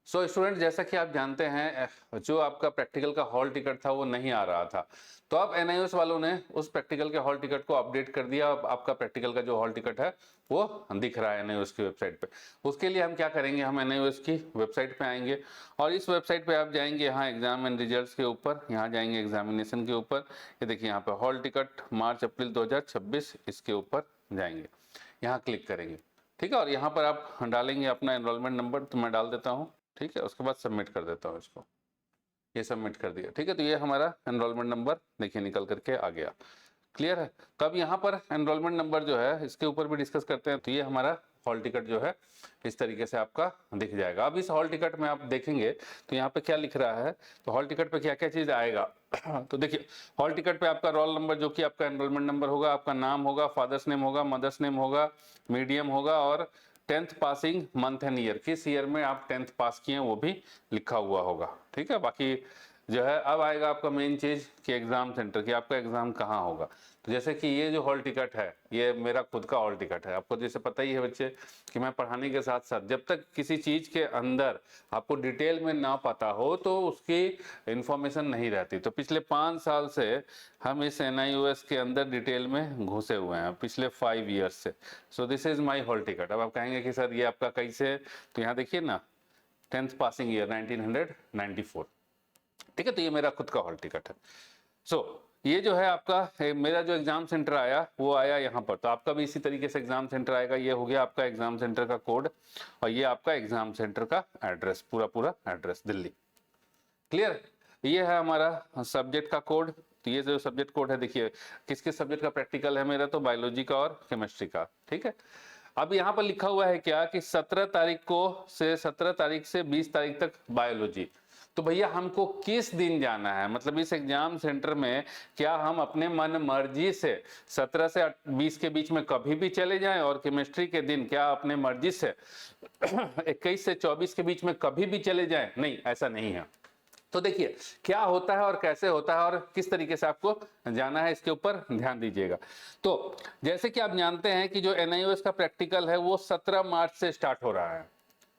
So student, जैसा कि आप जानते हैं जो आपका प्रैक्टिकल का हॉल टिकट था वो नहीं आ रहा था, तो अब एनआईओएस वालों ने उस प्रैक्टिकल के हॉल टिकट को अपडेट कर दिया। अब आपका प्रैक्टिकल का जो हॉल टिकट है वो दिख रहा है एनआईओएस की वेबसाइट पे। उसके लिए हम क्या करेंगे, हम एनआईओएस की वेबसाइट पे आएंगे और इस वेबसाइट पे आप जाएंगे, यहाँ एग्जाम एंड रिजल्ट्स के ऊपर, यहाँ जाएंगे एग्जामिनेशन के ऊपर, ये देखिए यहाँ पे हॉल टिकट मार्च अप्रैल 2026, इसके ऊपर जाएंगे, यहाँ क्लिक करेंगे। ठीक है, और यहाँ पर आप डालेंगे अपना एनरोलमेंट नंबर, तो मैं डाल देता हूँ। ठीक है, उसके बाद सबमिट कर देता हूँ इसको, ये सबमिट कर दिया। ठीक है, तो ये हमारा एनरोलमेंट नंबर देखिए निकल करके आ गया। क्लियर है। तो अब यहाँ पर एनरोलमेंट नंबर जो है इसके ऊपर भी डिस्कस करते हैं। तो ये हमारा हॉल टिकट जो है इस तरीके से आपका दिख जाएगा। अब इस हॉल टिकट में आप देखेंगे तो यहाँ पे क्या लिख रहा है, तो हॉल टिकट पे क्या क्या चीज आएगा। तो देखिए हॉल टिकट पे आपका रोल नंबर जो कि आपका एनरोलमेंट नंबर होगा, आपका नाम होगा, फादर्स नेम होगा, मदर्स नेम होगा, मीडियम होगा और 10th passing month and year, किस ईयर में आप 10th पास किए हैं वो भी लिखा हुआ होगा। ठीक है, बाकी जो है अब आएगा आपका मेन चीज कि एग्जाम सेंटर की, आपका एग्जाम कहाँ होगा। तो जैसे कि ये जो हॉल टिकट है ये मेरा खुद का हॉल टिकट है। आपको जैसे पता ही है बच्चे कि मैं पढ़ाने के साथ साथ जब तक किसी चीज के अंदर आपको डिटेल में ना पता हो तो उसकी इंफॉर्मेशन नहीं रहती। तो पिछले 5 साल से हम इस एनआईओएस के अंदर डिटेल में घुसे हुए हैं, पिछले 5 ईयर्स से। So this is my hall ticket. अब आप कहेंगे कि सर ये आपका कैसे, तो यहाँ देखिए ना 10th पासिंग ईयर 1994। ठीक है, तो ये मेरा खुद का हॉल टिकट है। सो ये जो है आपका मेरा जो एग्जाम सेंटर आया वो आया यहाँ पर, तो आपका भी इसी तरीके से एग्जाम सेंटर आएगा। ये हो गया आपका एग्जाम सेंटर का कोड और ये आपका एग्जाम सेंटर का एड्रेस, पूरा पूरा एड्रेस दिल्ली। क्लियर। ये है हमारा सब्जेक्ट का कोड। तो ये जो सब्जेक्ट कोड है देखिए किस किस सब्जेक्ट का प्रैक्टिकल है मेरा, तो बायोलॉजी का और केमिस्ट्री का। ठीक है, अब यहाँ पर लिखा हुआ है क्या कि 17 तारीख से 20 तारीख तक बायोलॉजी। तो भैया हमको किस दिन जाना है, मतलब इस एग्जाम सेंटर में क्या हम अपने मन मर्जी से 17 से 20 के बीच में कभी भी चले जाएं, और केमिस्ट्री के दिन क्या अपने मर्जी से 21 से 24 के बीच में कभी भी चले जाएं? नहीं, ऐसा नहीं है। तो देखिए क्या होता है और कैसे होता है और किस तरीके से आपको जाना है, इसके ऊपर ध्यान दीजिएगा। तो जैसे कि आप जानते हैं कि जो एनआईओएस का प्रैक्टिकल है वो 17 मार्च से स्टार्ट हो रहा है।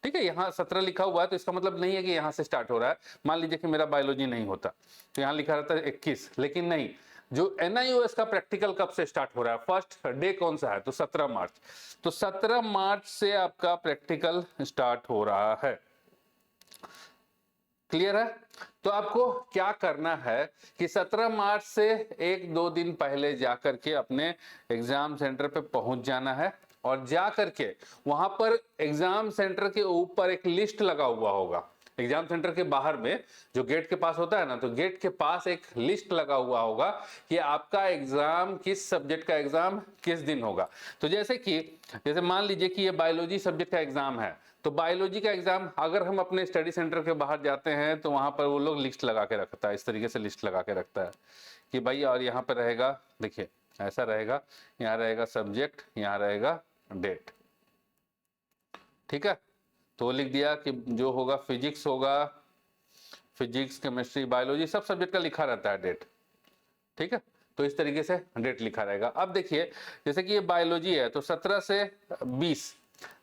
ठीक है, यहाँ 17 लिखा हुआ है तो इसका मतलब नहीं है कि यहाँ से स्टार्ट हो रहा है। मान लीजिए कि मेरा बायोलॉजी नहीं होता तो यहाँ लिखा रहता है 21, लेकिन नहीं, जो एनआईओएस का प्रैक्टिकल कब से स्टार्ट हो रहा है, फर्स्ट डे कौन सा है, तो 17 मार्च। तो 17 मार्च से आपका प्रैक्टिकल स्टार्ट हो रहा है। क्लियर है। तो आपको क्या करना है कि 17 मार्च से 1-2 दिन पहले जाकर के अपने एग्जाम सेंटर पे पहुंच जाना है और जाकर के वहां पर एग्जाम सेंटर के ऊपर एक लिस्ट लगा हुआ होगा। एग्जाम सेंटर के बाहर में जो गेट के पास होता है ना, तो गेट के पास एक लिस्ट लगा हुआ होगा कि आपका एग्जाम किस सब्जेक्ट का एग्जाम किस दिन होगा। तो जैसे मान लीजिए कि ये बायोलॉजी सब्जेक्ट का एग्जाम है, तो बायोलॉजी का एग्जाम अगर हम अपने स्टडी सेंटर के बाहर जाते हैं तो वहां पर वो लोग लिस्ट लगा के रखता है, इस तरीके से लिस्ट लगा के रखता है कि भाई, और यहाँ पर रहेगा, देखिए ऐसा रहेगा, यहाँ रहेगा सब्जेक्ट, यहाँ रहेगा डेट। ठीक है, तो लिख दिया कि जो होगा फिजिक्स होगा, फिजिक्स केमिस्ट्री बायोलॉजी सब सब्जेक्ट का लिखा रहता है डेट। ठीक है, तो इस तरीके से डेट लिखा रहेगा। अब देखिए जैसे कि ये बायोलॉजी है तो 17 से 20,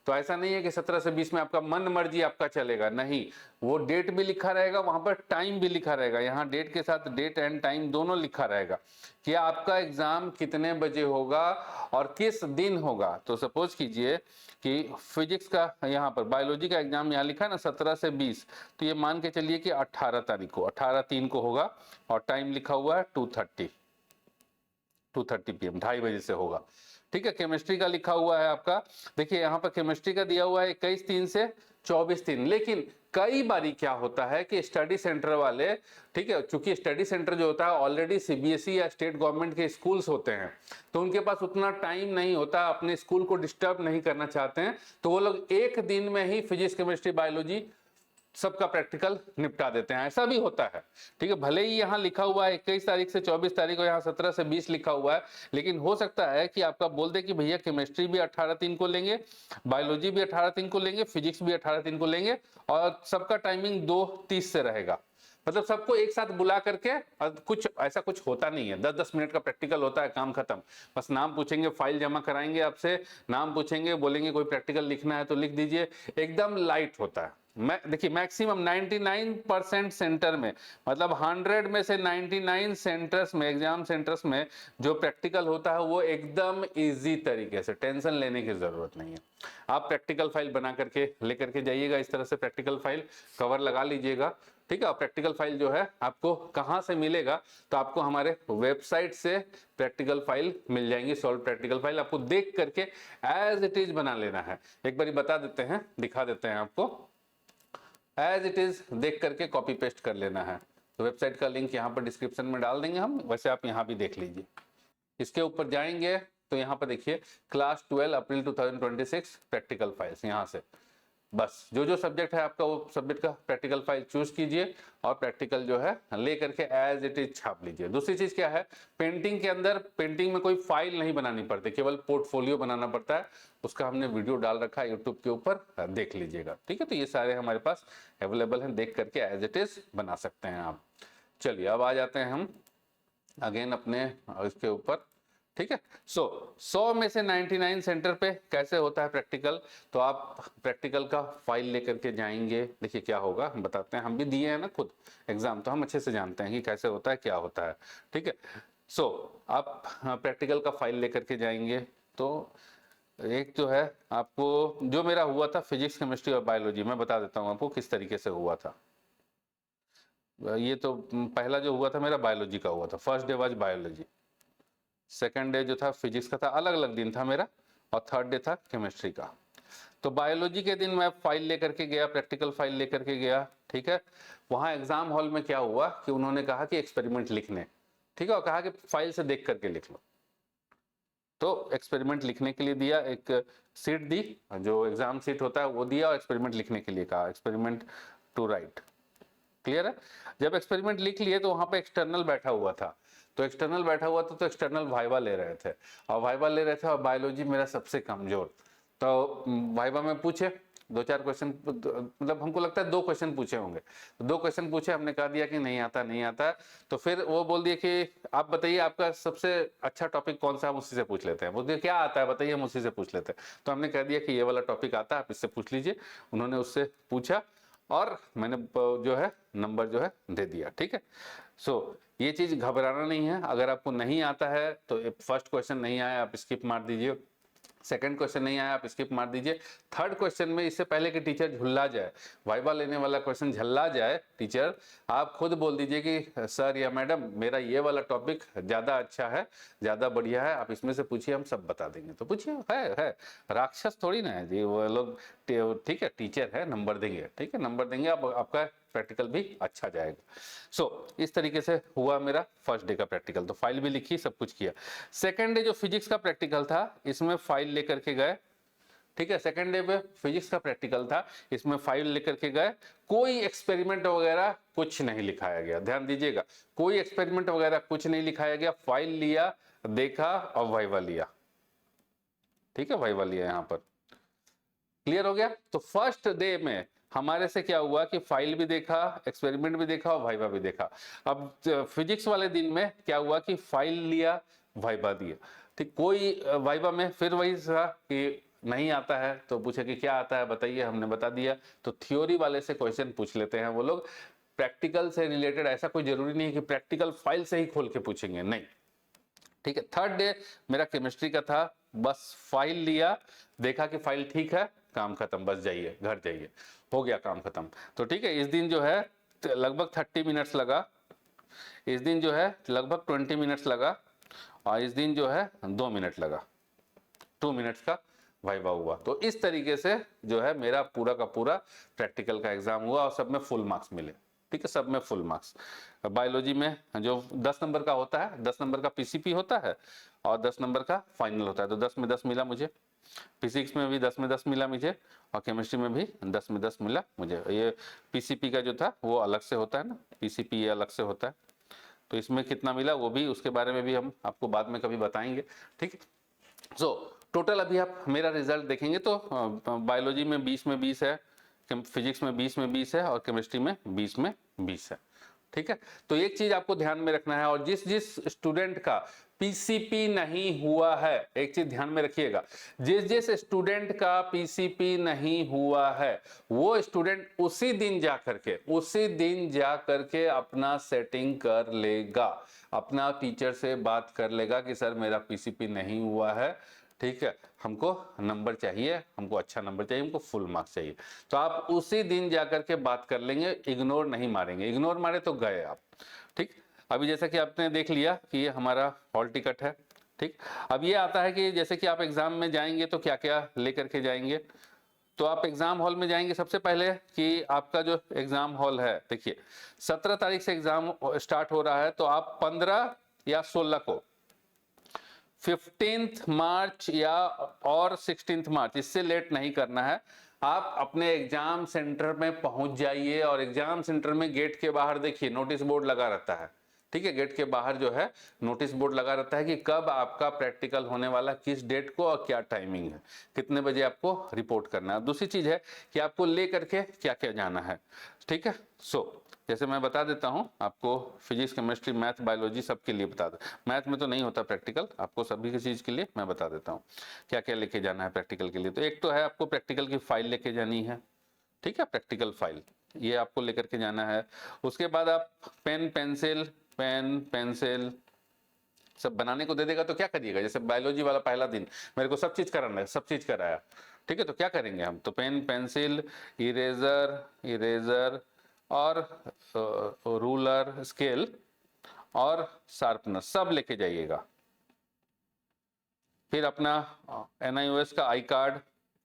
तो ऐसा नहीं है कि 17 से 20 में आपका मन मर्जी आपका चलेगा, नहीं, वो डेट भी लिखा रहेगा, वहां पर टाइम भी लिखा रहेगा, यहाँ डेट के साथ डेट एंड टाइम दोनों लिखा रहेगा कि आपका एग्जाम कितने बजे होगा और किस दिन होगा। तो सपोज कीजिए कि फिजिक्स का यहाँ पर बायोलॉजी का एग्जाम यहाँ लिखा है ना 17 से 20, तो ये मान के चलिए कि 18 तारीख को 18/3 को होगा और टाइम लिखा हुआ है 2:30 PM, 2:30 बजे से होगा। ठीक है, केमिस्ट्री का लिखा हुआ है आपका, देखिए यहाँ पर केमिस्ट्री का दिया हुआ है 21/3 से 24/3, लेकिन कई बारी क्या होता है कि स्टडी सेंटर वाले, ठीक है, चूंकि स्टडी सेंटर जो होता है ऑलरेडी सीबीएसई या स्टेट गवर्नमेंट के स्कूल्स होते हैं, तो उनके पास उतना टाइम नहीं होता, अपने स्कूल को डिस्टर्ब नहीं करना चाहते हैं, तो वो लोग एक दिन में ही फिजिक्स केमिस्ट्री बायोलॉजी सबका प्रैक्टिकल निपटा देते हैं। ऐसा भी होता है। ठीक है, भले ही यहाँ लिखा हुआ है 21 तारीख से 24 तारीख को, यहाँ 17 से 20 लिखा हुआ है, लेकिन हो सकता है कि आपका बोल दे कि भैया केमिस्ट्री भी 18/3 को लेंगे, बायोलॉजी भी 18/3 को लेंगे, फिजिक्स भी 18/3 को लेंगे और सबका टाइमिंग 2:30 से रहेगा। मतलब सबको एक साथ बुला करके, कुछ ऐसा कुछ होता नहीं है, 10-10 मिनट का प्रैक्टिकल होता है, काम खत्म। बस नाम पूछेंगे, फाइल जमा कराएंगे आपसे, नाम पूछेंगे, बोलेंगे कोई प्रैक्टिकल लिखना है तो लिख दीजिए, एकदम लाइट होता है। देखिए मैक्सिमम 99% सेंटर में, मतलब 100 में से 99 सेंटर्स में, एग्जाम सेंटर्स में जो प्रैक्टिकल होता है वो एकदम इजी तरीके से, टेंशन लेने की जरूरत नहीं है। आप प्रैक्टिकल फाइल बना करके लेकर के जाइएगा, इस तरह से प्रैक्टिकल फाइल कवर लगा लीजिएगा, ठीक है। और प्रैक्टिकल फाइल जो है आपको कहां से मिलेगा, तो आपको हमारे वेबसाइट से प्रैक्टिकल फाइल मिल जाएंगी। सॉल्व प्रैक्टिकल फाइल आपको देख करके एज इट इज बना लेना है। एक बार बता देते हैं, दिखा देते हैं आपको, एज इट इज देख करके कॉपी पेस्ट कर लेना है। तो वेबसाइट का लिंक यहाँ पर डिस्क्रिप्शन में डाल देंगे हम, वैसे आप यहाँ भी देख लीजिए। इसके ऊपर जाएंगे तो यहाँ पर देखिए क्लास 12 अप्रैल 2026 प्रैक्टिकल फाइल्स, यहाँ से बस जो जो सब्जेक्ट है आपका वो सब्जेक्ट का प्रैक्टिकल फाइल चूज कीजिए और प्रैक्टिकल जो है ले करके एज इट इज छाप लीजिए। दूसरी चीज क्या है, पेंटिंग के अंदर, पेंटिंग में कोई फाइल नहीं बनानी पड़ती, केवल पोर्टफोलियो बनाना पड़ता है। उसका हमने वीडियो डाल रखा है यूट्यूब के ऊपर, देख लीजिएगा, ठीक है। तो ये सारे हमारे पास अवेलेबल हैं, देख करके एज इट इज बना सकते हैं आप। चलिए अब आ जाते हैं हम अगेन अपने इसके ऊपर, ठीक है। 100 में से 99 सेंटर पे कैसे होता है प्रैक्टिकल, तो आप प्रैक्टिकल का फाइल लेकर के जाएंगे। देखिए क्या होगा, हम बताते हैं, हम भी दिए हैं ना खुद एग्जाम, तो हम अच्छे से जानते हैं कि कैसे होता है, क्या होता है, ठीक है। आप प्रैक्टिकल का फाइल लेकर के जाएंगे तो एक जो है आपको, जो मेरा हुआ था फिजिक्स, केमिस्ट्री और बायोलॉजी, मैं बता देता हूँ आपको किस तरीके से हुआ था। ये तो पहला जो हुआ था मेरा बायोलॉजी का हुआ था, first day was biology, second day जो था फिजिक्स का था, अलग अलग दिन था मेरा, और थर्ड डे था केमिस्ट्री का। तो बायोलॉजी के दिन मैं फाइल लेकर के गया, प्रैक्टिकल फाइल लेकर के गया, ठीक है। वहां एग्जाम हॉल में क्या हुआ कि उन्होंने कहा कि एक्सपेरिमेंट लिखने, ठीक है, और कहा कि फाइल से देख करके लिख लो। तो एक्सपेरिमेंट लिखने के लिए दिया, एक सीट दी, जो एग्जाम सीट होता है वो दिया, और एक्सपेरिमेंट लिखने के लिए कहा, एक्सपेरिमेंट टू राइट, क्लियर है। जब एक्सपेरिमेंट लिख लिए तो वहां पे एक्सटर्नल बैठा हुआ था, तो एक्सटर्नल बैठा हुआ था तो एक्सटर्नल वाइवा ले रहे थे, और वाइवा ले रहे थे, और बायोलॉजी मेरा सबसे कमजोर। तो वाइवा में पूछे 2-4 क्वेश्चन, मतलब हमको लगता है 2 क्वेश्चन पूछे होंगे, तो 2 क्वेश्चन पूछे, हमने कहा दिया कि नहीं आता, नहीं आता। तो फिर वो बोल दिए कि आप बताइए आपका सबसे अच्छा टॉपिक कौन सा, हम उसी से पूछ लेते हैं। बोलते क्या आता है बताइए, हम उसी से पूछ लेते हैं। तो हमने कह दिया कि ये वाला टॉपिक आता है, आप इससे पूछ लीजिए। उन्होंने उससे पूछा और मैंने जो है नंबर जो है दे दिया, ठीक है। ये चीज घबराना नहीं है। अगर आपको नहीं आता है तो फर्स्ट क्वेश्चन नहीं आया आप स्किप मार दीजिए, सेकंड क्वेश्चन नहीं आया आप स्किप मार दीजिए, थर्ड क्वेश्चन में इससे पहले कि टीचर झुल्ला जाए, वाइवा लेने वाला क्वेश्चन झल्ला जाए टीचर, आप खुद बोल दीजिए कि सर या मैडम मेरा ये वाला टॉपिक ज्यादा अच्छा है, ज्यादा बढ़िया है, आप इसमें से पूछिए, हम सब बता देंगे। तो पूछिए, है राक्षस थोड़ी ना है जी वो लोग, ठीक है, टीचर है, नंबर देंगे, ठीक है, नंबर देंगे, आपका प्रैक्टिकल भी अच्छा जाएगा। इस तरीके से हुआ मेरा फर्स्ट डे का प्रैक्टिकल। तो फाइल भी लिखी, सब कुछ किया। सेकंड डे जो फिजिक्स का प्रैक्टिकल था, इसमें फाइल लेकर के गए, ठीक है। सेकंड डे पे फिजिक्स का प्रैक्टिकल था, इसमें फाइल लेकर के गए, कोई एक्सपेरिमेंट वगैरह कुछ नहीं लिखाया गया, ध्यान दीजिएगा, कोई एक्सपेरिमेंट वगैरह कुछ नहीं लिखाया गया। फाइल लिया, देखा और वाइवा लिया, ठीक है, वाइवा लिया यहाँ पर, क्लियर हो गया। तो फर्स्ट डे में हमारे से क्या हुआ कि फाइल भी देखा, एक्सपेरिमेंट भी देखा और वाइवा भी देखा। अब फिजिक्स वाले दिन में क्या हुआ कि फाइल लिया, वाइवा दिया, ठीक। कोई वाइवा में फिर वही था कि नहीं आता है, तो पूछे कि क्या आता है बताइए, हमने बता दिया। तो थ्योरी वाले से क्वेश्चन पूछ लेते हैं वो लोग, प्रैक्टिकल से रिलेटेड ऐसा कोई जरूरी नहीं है कि प्रैक्टिकल फाइल से ही खोल के पूछेंगे, नहीं, ठीक है। थर्ड डे मेरा केमिस्ट्री का था, बस फाइल लिया, देखा कि फाइल ठीक है, काम खत्म, बस जाइए घर जाइए, हो गया काम खत्म। तो ठीक है, इस दिन जो है लगभग 30 मिनट्स लगा, इस दिन जो है लगभग 20 मिनट्स लगा, और इस दिन जो है 2 मिनट लगा, 2 मिनट्स का वाइवा हुआ। तो इस तरीके से जो है मेरा पूरा का पूरा प्रैक्टिकल का एग्जाम हुआ, और सब में फुल मार्क्स मिले, ठीक है, सब में फुल मार्क्स। बायोलॉजी में जो 10 नंबर का होता है, 10 नंबर का पीसीपी होता है और 10 नंबर का फाइनल होता है, तो 10 में 10 मिला मुझे। फिजिक्स में भी 10 में 10 मिला मुझे, और केमिस्ट्री में भी 10 में 10 मिला मुझे। ये पीसीपी का जो था वो अलग से होता है ना, पीसीपी अलग से होता है, तो इसमें कितना मिला वो भी, उसके बारे में भी हम आपको बाद में कभी बताएंगे, ठीक है। टोटल अभी आप मेरा रिजल्ट देखेंगे तो बायोलॉजी में 20 में 20 है, फिजिक्स में 20 में 20 है, और केमिस्ट्री में 20 में 20 है, ठीक है। तो एक चीज आपको ध्यान में रखना है, और जिस जिस स्टूडेंट का पीसीपी नहीं हुआ है, एक चीज ध्यान में रखिएगा, जिस जिस स्टूडेंट का पीसीपी नहीं हुआ है वो स्टूडेंट उसी दिन जा करके अपना सेटिंग कर लेगा, अपना टीचर से बात कर लेगा कि सर मेरा पीसीपी नहीं हुआ है, ठीक है, हमको नंबर चाहिए, हमको अच्छा नंबर चाहिए, हमको फुल मार्क्स चाहिए। तो आप उसी दिन जाकर के बात कर लेंगे, इग्नोर नहीं मारेंगे, इग्नोर मारे तो गए आप। ठीक, अभी जैसा कि आपने देख लिया कि ये हमारा हॉल टिकट है। ठीक, अब ये आता है कि जैसे कि आप एग्जाम में जाएंगे तो क्या क्या लेकर के जाएंगे। तो आप एग्जाम हॉल में जाएंगे सबसे पहले कि आपका जो एग्जाम हॉल है, देखिए 17 तारीख से एग्जाम स्टार्ट हो रहा है, तो आप 15 या 16 को 15 मार्च या और 16 मार्च, इससे लेट नहीं करना है। आप अपने एग्जाम सेंटर में पहुंच जाइए और एग्जाम सेंटर में गेट के बाहर देखिए नोटिस बोर्ड लगा रहता है। ठीक है, गेट के बाहर जो है नोटिस बोर्ड लगा रहता है कि कब आपका प्रैक्टिकल होने वाला, किस डेट को और क्या टाइमिंग है, कितने बजे आपको रिपोर्ट करना है। दूसरी चीज है कि आपको ले करके क्या क्या जाना है। ठीक है, जैसे मैं बता देता हूं आपको, फिजिक्स, केमिस्ट्री, मैथ, बायोलॉजी सबके लिए बता दे, मैथ में तो नहीं होता प्रैक्टिकल, आपको सभी की चीज के लिए मैं बता देता हूं क्या क्या लेके जाना है प्रैक्टिकल के लिए। तो एक तो है आपको प्रैक्टिकल की फाइल लेके जानी है। ठीक है, प्रैक्टिकल फाइल ये आपको लेकर के जाना है। उसके बाद आप पेन पेंसिल सब बनाने को दे देगा तो क्या करिएगा, जैसे बायोलॉजी वाला पहला दिन मेरे को सब चीज कराना है, सब चीज कराया, ठीक है, तो क्या करेंगे हम, तो पेन पेंसिल इरेजर और रूलर स्केल और शार्पनर सब लेके जाइएगा। फिर अपना NIOS का आई कार्ड,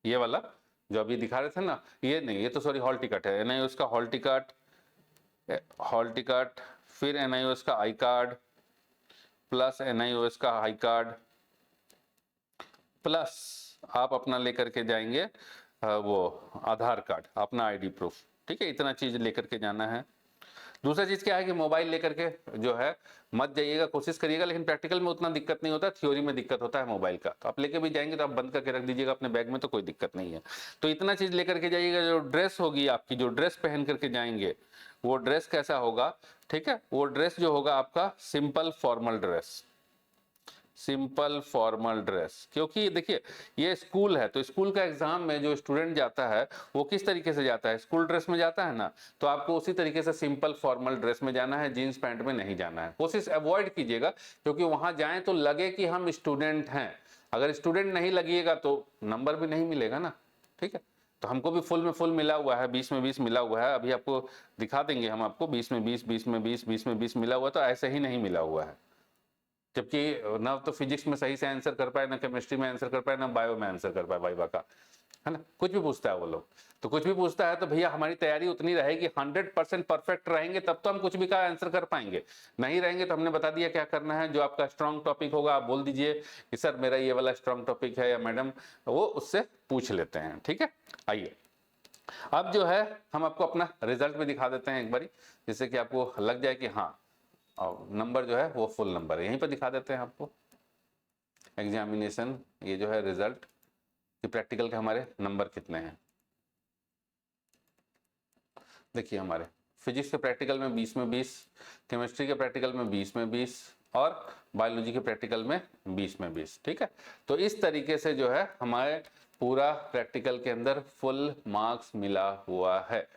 ये वाला जो अभी दिखा रहे थे ना, ये नहीं, ये तो सॉरी हॉल टिकट है, NIOS का हॉल टिकट, फिर NIOS का आई कार्ड प्लस NIOS का आई कार्ड, प्लस आप अपना लेकर के जाएंगे वो आधार कार्ड, अपना ID प्रूफ। ठीक है, इतना चीज लेकर के जाना है। दूसरा चीज क्या है कि मोबाइल लेकर के जो है मत जाइएगा, कोशिश करिएगा, लेकिन प्रैक्टिकल में उतना दिक्कत नहीं होता, थ्योरी में दिक्कत होता है मोबाइल का। तो आप लेके भी जाएंगे तो आप बंद करके रख दीजिएगा अपने बैग में, तो कोई दिक्कत नहीं है। तो इतना चीज लेकर के जाइएगा। जो ड्रेस होगी आपकी, जो ड्रेस पहन करके जाएंगे वो ड्रेस कैसा होगा, ठीक है, वो ड्रेस जो होगा आपका सिंपल फॉर्मल ड्रेस, क्योंकि देखिए ये स्कूल है, तो स्कूल का एग्जाम में जो स्टूडेंट जाता है वो किस तरीके से जाता है, स्कूल ड्रेस में जाता है ना, तो आपको उसी तरीके से सिंपल फॉर्मल ड्रेस में जाना है, जीन्स पैंट में नहीं जाना है। कोशिश अवॉइड कीजिएगा, क्योंकि वहां जाएं तो लगे कि हम स्टूडेंट हैं। अगर स्टूडेंट नहीं लगिएगा तो नंबर भी नहीं मिलेगा ना। ठीक है, तो हमको भी फुल में फुल मिला हुआ है, 20 में 20 मिला हुआ है, अभी आपको दिखा देंगे हम आपको 20 में 20, 20 में 20, 20 में 20 मिला हुआ, तो ऐसे ही नहीं मिला हुआ है। जबकि ना तो फिजिक्स में सही से आंसर कर पाए, ना केमिस्ट्री में आंसर कर पाए, ना बायो में आंसर कर पाए वाइवा का, है ना, कुछ भी पूछता है वो लोग। तो कुछ भी पूछता है तो भैया हमारी तैयारी उतनी रहेगी, 100% परफेक्ट रहेंगे तब तो हम कुछ भी का आंसर कर पाएंगे, नहीं रहेंगे तो हमने बता दिया क्या करना है। जो आपका स्ट्रॉन्ग टॉपिक होगा आप बोल दीजिए कि सर मेरा ये वाला स्ट्रॉन्ग टॉपिक है, या मैडम वो उससे पूछ लेते हैं। ठीक है, आइए अब जो है हम आपको अपना रिजल्ट भी दिखा देते हैं एक बारी, जिससे कि आपको लग जाए कि हाँ, और नंबर जो है वो फुल नंबर है। यहीं पर दिखा देते हैं आपको एग्जामिनेशन, ये जो है रिजल्ट कि प्रैक्टिकल के हमारे नंबर कितने हैं। देखिए हमारे फिजिक्स के प्रैक्टिकल में 20 में 20, केमिस्ट्री के प्रैक्टिकल में 20 में 20 और बायोलॉजी के प्रैक्टिकल में 20 में 20। ठीक है, तो इस तरीके से जो है हमारे पूरा प्रैक्टिकल के अंदर फुल मार्क्स मिला हुआ है।